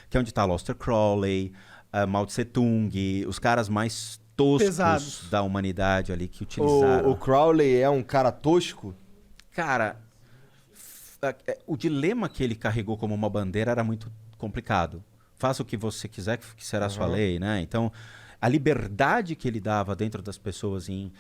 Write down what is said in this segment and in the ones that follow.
que é onde tá Aleister Crowley, Mao Tse Tung, os caras mais toscos Pesados da humanidade ali que utilizaram. O Crowley é um cara tosco? Cara, o dilema que ele carregou como uma bandeira era muito complicado. Faça o que você quiser, que será sua lei, né? Então, a liberdade que ele dava dentro das pessoas em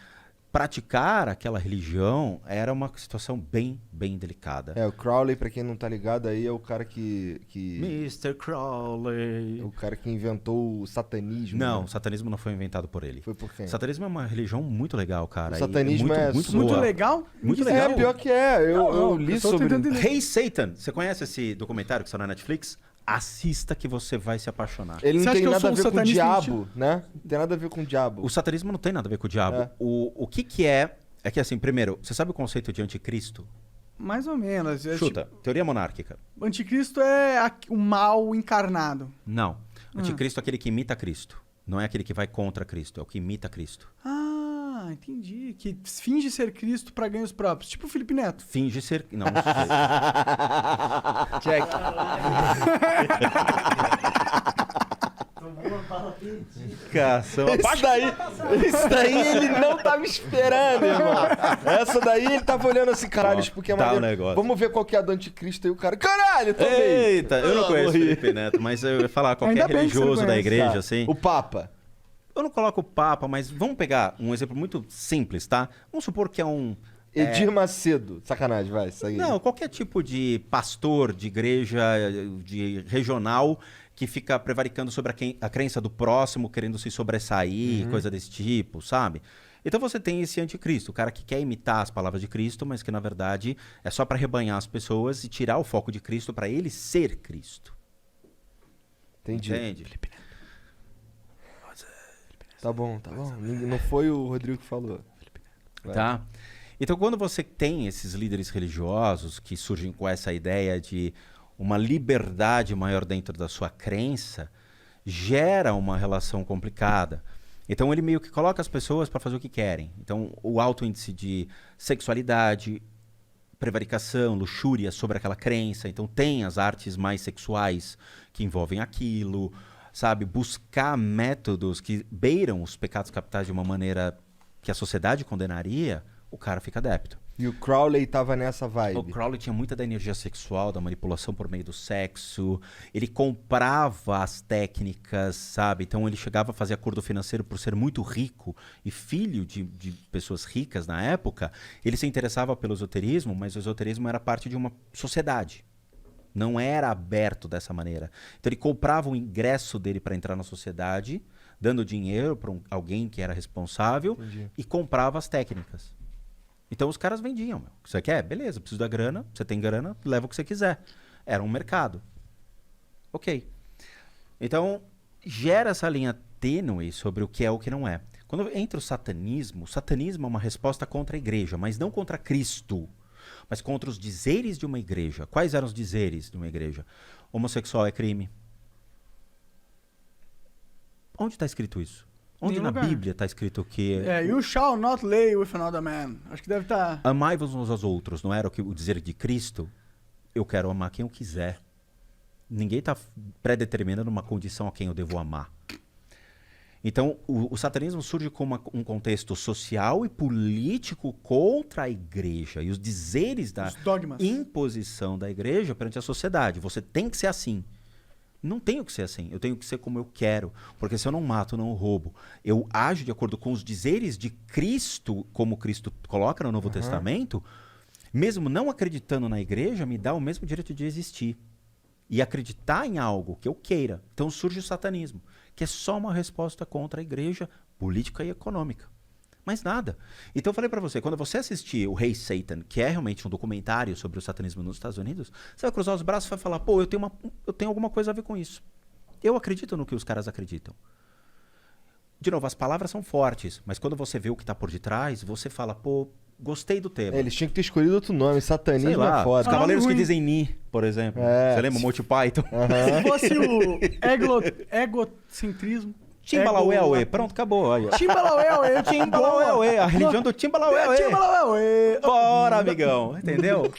praticar aquela religião era uma situação bem, bem delicada. O Crowley, pra quem não tá ligado aí, é o cara que... Mr. Crowley. O cara que inventou o satanismo. Não, né? o satanismo não foi inventado por ele. Foi por quem? O satanismo é uma religião muito legal, cara. O satanismo é muito boa. legal? Muito legal. É, pior que é. Eu li sobre... Rei Satan. Você conhece esse documentário que está na Netflix? Assista que você vai se apaixonar. Ele não Você acha tem que eu nada sou a um ver com o satanista diabo, né? Não tem nada a ver com o diabo. O satanismo não tem nada a ver com o diabo. É. O que é... É que assim, primeiro, você sabe o conceito de anticristo? Mais ou menos. Chuta. Teoria monárquica. O anticristo é o mal encarnado. Não. Anticristo é aquele que imita Cristo. Não é aquele que vai contra Cristo. É o que imita Cristo. Ah, entendi. Que finge ser Cristo pra ganhos próprios. Tipo o Felipe Neto. Finge ser... Não, não sei. Check. Isso daí ele não tava esperando, irmão. Essa daí ele tava olhando assim, caralho, isso porque é Tá o maneiro. negócio. Vamos ver qual que é a do anticristo aí. O cara, caralho, também. Eita, eu não conheço o Felipe Neto, mas eu ia falar qualquer Ainda bem que você não religioso da conhece, igreja, Tá. assim. O Papa. Eu não coloco o Papa, mas vamos pegar um exemplo muito simples, tá? Vamos supor que é um... Edir Macedo. Sacanagem, vai, segue. Não, qualquer tipo de pastor de igreja de regional que fica prevaricando sobre a crença do próximo, querendo se sobressair, coisa desse tipo, sabe? Então você tem esse anticristo, o cara que quer imitar as palavras de Cristo, mas que na verdade é só para rebanhar as pessoas e tirar o foco de Cristo para ele ser Cristo. Entendi. Entende? Tá bom, tá bom. Não foi o Rodrigo que falou. Vai. Tá? Então, quando você tem esses líderes religiosos que surgem com essa ideia de uma liberdade maior dentro da sua crença, gera uma relação complicada. Então, ele meio que coloca as pessoas para fazer o que querem. Então, o alto índice de sexualidade, prevaricação, luxúria sobre aquela crença. Então, tem as artes mais sexuais que envolvem aquilo, sabe? Buscar métodos que beiram os pecados capitais de uma maneira que a sociedade condenaria, o cara fica adepto. E o Crowley tava nessa vibe. O Crowley tinha muita da energia sexual, da manipulação por meio do sexo. Ele comprava as técnicas, sabe? Então ele chegava a fazer acordo financeiro por ser muito rico e filho de pessoas ricas na época. Ele se interessava pelo esoterismo, mas o esoterismo era parte de uma sociedade. Não era aberto dessa maneira. Então ele comprava o ingresso dele para entrar na sociedade, dando dinheiro para alguém que era responsável. Entendi. E comprava as técnicas. Então os caras vendiam. Meu. Você quer? Beleza, preciso da grana. Você tem grana, leva o que você quiser. Era um mercado. Ok. Então gera essa linha tênue sobre o que é o que não é. Quando entra o satanismo é uma resposta contra a igreja, mas não contra Cristo, mas contra os dizeres de uma igreja. Quais eram os dizeres de uma igreja? Homossexual é crime. Onde está escrito isso? Onde Nenhum na lugar. Bíblia está escrito que... You shall not lay with another man. Acho que deve estar... Amai-vos uns aos outros, não era o dizer de Cristo? Eu quero amar quem eu quiser. Ninguém está predeterminando uma condição a quem eu devo amar. Então, o satanismo surge como um contexto social e político contra a igreja e os dizeres da Os dogmas. imposição da igreja perante a sociedade. Você tem que ser assim. Não tenho que ser assim. Eu tenho que ser como eu quero. Porque se eu não mato, eu não roubo. Eu ajo de acordo com os dizeres de Cristo, como Cristo coloca no Novo Testamento, mesmo não acreditando na igreja, me dá o mesmo direito de existir. E acreditar em algo que eu queira. Então surge o satanismo, que é só uma resposta contra a igreja política e econômica. Mais nada. Então eu falei pra você, quando você assistir o Rei Satan, que é realmente um documentário sobre o satanismo nos Estados Unidos, você vai cruzar os braços e vai falar, pô, eu tenho alguma coisa a ver com isso. Eu acredito no que os caras acreditam. De novo, as palavras são fortes, mas quando você vê o que tá por detrás, você fala, pô, gostei do tema. Eles tinham que ter escolhido outro nome. Sei Satanismo lá, é os foda. cavaleiros que ruim. dizem Ni, por exemplo. É. Você lembra o Monty Python? Se fosse o egocentrismo... Timbalaué, pronto, acabou. Aí, ó. Timbalaué, Timbalaué, a religião do Timbalaué. Timbalaué. Bora, amigão, entendeu?